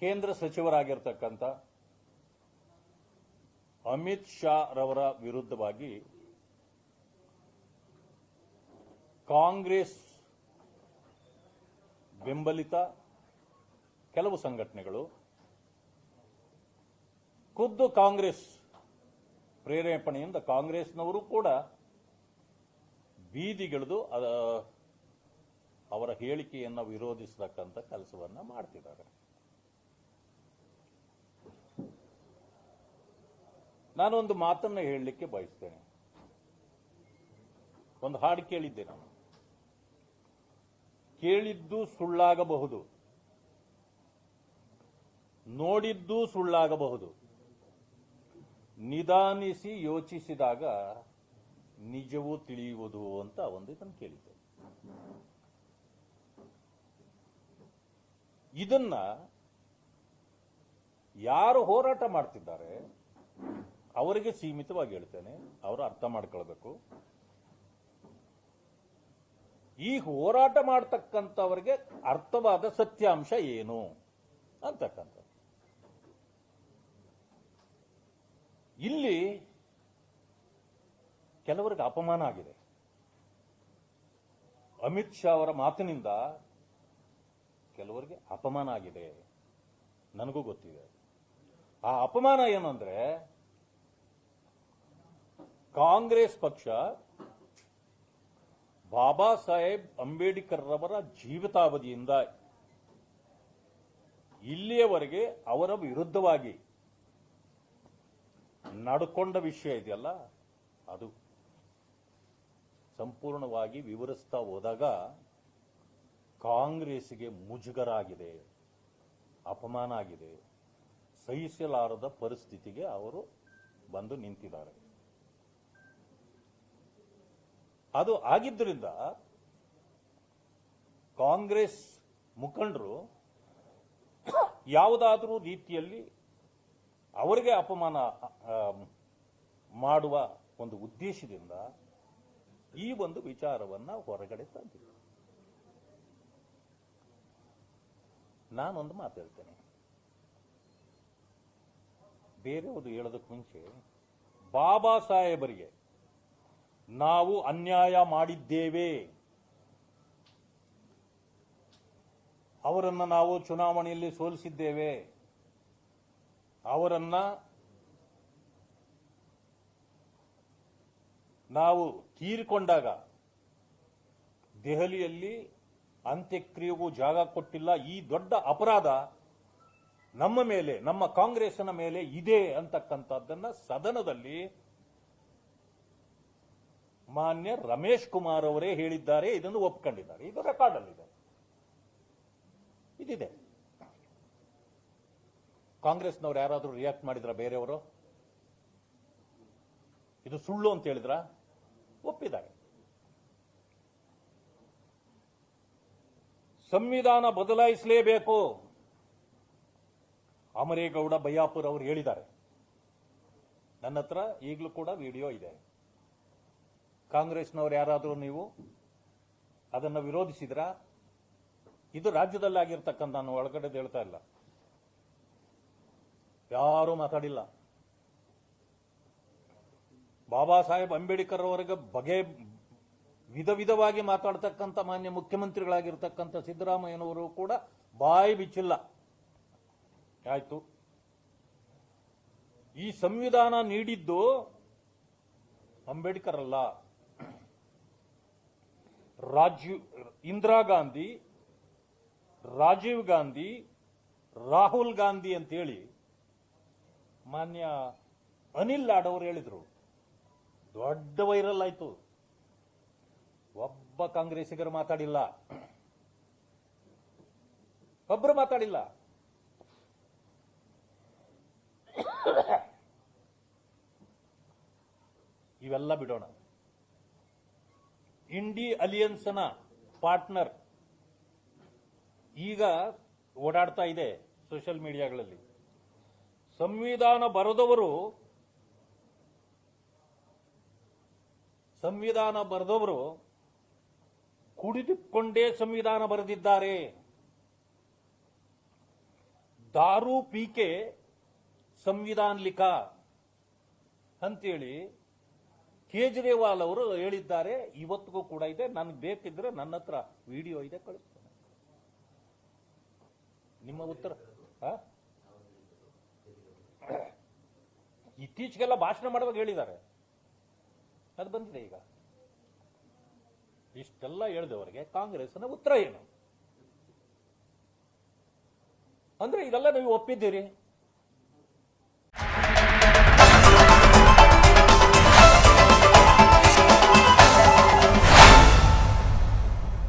ಕೇಂದ್ರ ಸಚಿವರಾಗಿರ್ತಕ್ಕಂಥ ಅಮಿತ್ ಶಾ ರವರ ವಿರುದ್ಧವಾಗಿ ಕಾಂಗ್ರೆಸ್ ಬೆಂಬಲಿತ ಕೆಲವು ಸಂಘಟನೆಗಳು, ಖುದ್ದು ಕಾಂಗ್ರೆಸ್ ಪ್ರೇರೇಪಣೆಯಿಂದ ಕಾಂಗ್ರೆಸ್ನವರು ಕೂಡ ಬೀದಿಗಿಳಿದು ಅವರ ಹೇಳಿಕೆಯನ್ನು ವಿರೋಧಿಸತಕ್ಕಂಥ ಕೆಲಸವನ್ನ ಮಾಡ್ತಿದ್ದಾರೆ. ನಾನೊಂದು ಮಾತನ್ನು ಹೇಳಲಿಕ್ಕೆ ಬಯಸ್ತೇನೆ. ಒಂದು ಹಾಡು ಕೇಳಿದ್ದೆ ನಾನು. ಕೇಳಿದ್ದು ಸುಳ್ಳಾಗಬಹುದು, ನೋಡಿದ್ದು ಸುಳ್ಳಾಗಬಹುದು, ನಿಧಾನಿಸಿ ಯೋಚಿಸಿದಾಗ ನಿಜವೂ ತಿಳಿಯುವುದು ಅಂತ ಒಂದು ಇದನ್ನು ಕೇಳಿದ್ದೆ. ಇದನ್ನ ಯಾರು ಹೋರಾಟ ಮಾಡ್ತಿದ್ದಾರೆ ಅವರಿಗೆ ಸೀಮಿತವಾಗಿ ಹೇಳ್ತೇನೆ, ಅವರು ಅರ್ಥ ಮಾಡ್ಕೊಳ್ಬೇಕು. ಈ ಹೋರಾಟ ಮಾಡತಕ್ಕಂಥವರಿಗೆ ಅರ್ಥವಾದ ಸತ್ಯಾಂಶ ಏನು ಅಂತಕ್ಕಂಥ. ಇಲ್ಲಿ ಕೆಲವರಿಗೆ ಅಪಮಾನ ಆಗಿದೆ. ಅಮಿತ್ ಶಾ ಅವರ ಮಾತಿನಿಂದ ಕೆಲವರಿಗೆ ಅಪಮಾನ ಆಗಿದೆ, ನನಗೂ ಗೊತ್ತಿದೆ. ಆ ಅಪಮಾನ ಏನು ಅಂದ್ರೆ, ಕಾಂಗ್ರೆಸ್ ಪಕ್ಷ ಬಾಬಾ ಸಾಹೇಬ್ ಅಂಬೇಡ್ಕರ್ ರವರ ಜೀವಿತಾವಧಿಯಿಂದ ಇಲ್ಲಿಯವರೆಗೆ ಅವರ ವಿರುದ್ಧವಾಗಿ ನಡ್ಕೊಂಡ ವಿಷಯ ಇದೆಯಲ್ಲ, ಅದು ಸಂಪೂರ್ಣವಾಗಿ ವಿವರಿಸ್ತಾ ಹೋದಾಗ ಕಾಂಗ್ರೆಸ್ಗೆ ಮುಜುಗರ ಆಗಿದೆ, ಅಪಮಾನ ಆಗಿದೆ, ಸಹಿಸಲಾರದ ಪರಿಸ್ಥಿತಿಗೆ ಅವರು ಬಂದು ನಿಂತಿದ್ದಾರೆ. ಅದು ಆಗಿದ್ದರಿಂದ ಕಾಂಗ್ರೆಸ್ ಮುಖಂಡರು ಯಾವುದಾದರೂ ರೀತಿಯಲ್ಲಿ ಅವರಿಗೆ ಅಪಮಾನ ಮಾಡುವ ಒಂದು ಉದ್ದೇಶದಿಂದ ಈ ಒಂದು ವಿಚಾರವನ್ನ ಹೊರಗಡೆ ತಂದಿದ್ದಾರೆ. ನಾನೊಂದು ಮಾತಾಡ್ತೇನೆ, ಬೇರೆಯವರು ಹೇಳೋದಕ್ಕೆ ಮುಂಚೆ ಬಾಬಾ ಸಾಹೇಬರಿಗೆ ನಾವು ಅನ್ಯಾಯ ಮಾಡಿದ್ದೇವೆ, ಅವರನ್ನ ನಾವು ಚುನಾವಣೆಯಲ್ಲಿ ಸೋಲಿಸಿದ್ದೇವೆ, ಅವರನ್ನ ನಾವು ತೀರಿಕೊಂಡಾಗ ದೆಹಲಿಯಲ್ಲಿ ಅಂತ್ಯಕ್ರಿಯೆಗೂ ಜಾಗ ಕೊಟ್ಟಿಲ್ಲ, ಈ ದೊಡ್ಡ ಅಪರಾಧ ನಮ್ಮ ಮೇಲೆ, ನಮ್ಮ ಕಾಂಗ್ರೆಸ್ನ ಮೇಲೆ ಇದೆ ಅಂತಕ್ಕಂಥದ್ದನ್ನ ಸದನದಲ್ಲಿ ಮಾನ್ಯ ರಮೇಶ್ ಕುಮಾರ್ ಅವರೇ ಹೇಳಿದ್ದಾರೆ. ಇದನ್ನು ಒಪ್ಕೊಂಡಿದ್ದಾರೆ. ಇದು ರೆಕಾರ್ಡ್ ಅಲ್ಲಿದೆ, ಇದಿದೆ. ಕಾಂಗ್ರೆಸ್ನವರು ಯಾರಾದರೂ ರಿಯಾಕ್ಟ್ ಮಾಡಿದ್ರ? ಬೇರೆಯವರು ಇದು ಸುಳ್ಳು ಅಂತ ಹೇಳಿದ್ರ? ಒಪ್ಪಿದ್ದಾರೆ. ಸಂವಿಧಾನ ಬದಲಾಯಿಸಲೇಬೇಕು, ಅಮರೇಗೌಡ ಬಯ್ಯಾಪುರ್ ಅವರು ಹೇಳಿದ್ದಾರೆ. ನನ್ನ ಹತ್ರ ಈಗಲೂ ಕೂಡ ವಿಡಿಯೋ ಇದೆ. ಕಾಂಗ್ರೆಸ್ನವರು ಯಾರಾದರೂ ನೀವು ಅದನ್ನು ವಿರೋಧಿಸಿದ್ರ? ಇದು ರಾಜ್ಯದಲ್ಲಿ ಆಗಿರ್ತಕ್ಕಂಥ, ನಾನು ಒಳಗಡೆ ಹೇಳ್ತಾ ಇಲ್ಲ, ಯಾರೂ ಮಾತಾಡಿಲ್ಲ. ಬಾಬಾ ಸಾಹೇಬ್ ಅಂಬೇಡ್ಕರ್ ಅವರಿಗೆ ವಿಧ ವಿಧವಾಗಿ ಮಾತಾಡ್ತಕ್ಕಂಥ ಮಾನ್ಯ ಮುಖ್ಯಮಂತ್ರಿಗಳಾಗಿರ್ತಕ್ಕಂಥ ಸಿದ್ದರಾಮಯ್ಯನವರು ಕೂಡ ಬಾಯಿ ಬಿಚ್ಚಿಲ್ಲ. ಆಯ್ತು, ಈ ಸಂವಿಧಾನ ನೀಡಿದ್ದು ಅಂಬೇಡ್ಕರ್ ಅಲ್ಲ, ಇಂದಿರಾ ಗಾಂಧಿ, ರಾಜೀವ್ ಗಾಂಧಿ, ರಾಹುಲ್ ಗಾಂಧಿ ಅಂತೇಳಿ ಮಾನ್ಯ ಅನಿಲ್ ಲಾಡ್ ಅವರು ಹೇಳಿದ್ರು. ದೊಡ್ಡ ವೈರಲ್ ಆಯ್ತು. ಒಬ್ಬ ಕಾಂಗ್ರೆಸ್ಸಿಗರು ಮಾತಾಡಿಲ್ಲ, ಒಬ್ಬರು ಮಾತಾಡಿಲ್ಲ. ಇವೆಲ್ಲ ಬಿಡೋಣ. ಇಂಡಿ ಅಲಿಯನ್ಸ್ನ ಪಾರ್ಟ್ನರ್ ಈಗ ಓಡಾಡ್ತಾ ಇದೆ ಸೋಷಿಯಲ್ ಮೀಡಿಯಾಗಳಲ್ಲಿ. ಸಂವಿಧಾನ ಬರೆದವರು ಕುಡಿದುಕೊಂಡೇ ಸಂವಿಧಾನ ಬರೆದಿದ್ದಾರೆ. दारू पी के संविधान लिखा ಅಂತೇಳಿ ಕೇಜ್ರಿವಾಲ್ ಅವರು ಹೇಳಿದ್ದಾರೆ. ಇವತ್ತಿಗೂ ಕೂಡ ಇದೆ. ನನಗೆ ಬೇಕಿದ್ರೆ ನನ್ನ ಹತ್ರ ವಿಡಿಯೋ ಇದೆ, ಕಳಿಸ್ತೇನೆ. ನಿಮ್ಮ ಉತ್ತರ ಇತ್ತೀಚೆಗೆಲ್ಲ ಭಾಷಣ ಮಾಡುವಾಗ ಹೇಳಿದ್ದಾರೆ, ಅದು ಬಂದಿದೆ. ಈಗ ಇಷ್ಟೆಲ್ಲ ಹೇಳಿದವರಿಗೆ ಕಾಂಗ್ರೆಸ್ನ ಉತ್ತರ ಏನು ಅಂದ್ರೆ ಇದೆಲ್ಲ ನೀವು ಒಪ್ಪಿದ್ದೀರಿ.